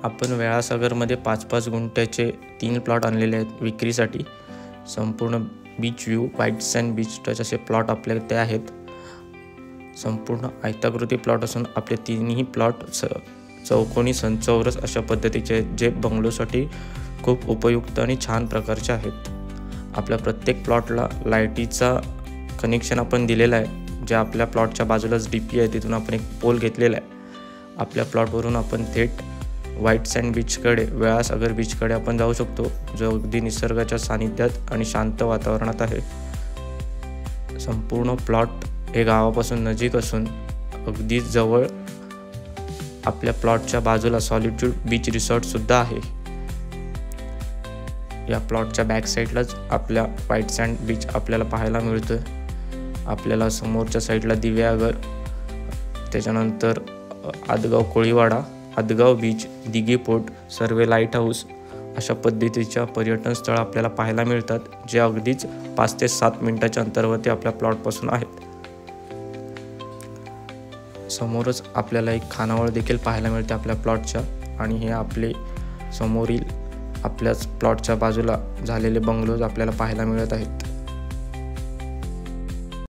आपण वेळासागरमध्ये 5-5 गुंठ्याचे 3 प्लॉट आणलेले आहेत विक्रीसाठी. संपूर्ण beach view, white sand beach touch असे प्लॉट आपल्याकडे ते आहेत. संपूर्ण आयताकृती प्लॉट असून आपले तिन्ही प्लॉट चौकोनी चौरस अशा पद्धतीचे आहेत, जे बंगलोसाठी खूप उपयुक्त आणि छान प्रकारचे आहेत. आपल्या प्रत्येक प्लॉटला लाईटीचा कनेक्शन आपण दिलेला आहे. जे आपल्या प्लॉटच्या बाजूलाच DP आहे, तिथून आपण एक पोल घेतलेला आहे. आपल्या प्लॉटवरून आपण थेट व्हाईट सँड बीचकडे, वेळासागर बीचकडे आपण जाऊ शकतो, जो अगदी निसर्गाच्या सानिध्यात आणि शांत वातावरणात आहे. संपूर्ण प्लॉट हे गावापासून नजीक असून अगदी जवळ आपल्या प्लॉटच्या बाजूला सॉलिट्यूड बीच रिसॉर्टसुद्धा आहे. या प्लॉटच्या बॅक साईडलाच आपल्या व्हाईट सँड बीच आपल्याला पाहायला मिळतं. आपल्याला समोरच्या साईडला दिव्यागर, त्याच्यानंतर आदगाव कोळीवाडा, आदगाव बीच, दिघी पोर्ट, सर्वे लाईट हाऊस अशा पद्धतीच्या पर्यटन स्थळं आपल्याला पाहायला मिळतात, जे अगदीच 5 ते 7 मिनिटाच्या अंतरावरती आपल्या प्लॉटपासून आहेत. समोरच आपल्याला एक खानावळ देखील पाहायला मिळते आपल्या प्लॉटच्या, आणि हे आपले समोरील आपल्याच प्लॉटच्या बाजूला झालेले बंगलोज आपल्याला पाहायला मिळत आहेत.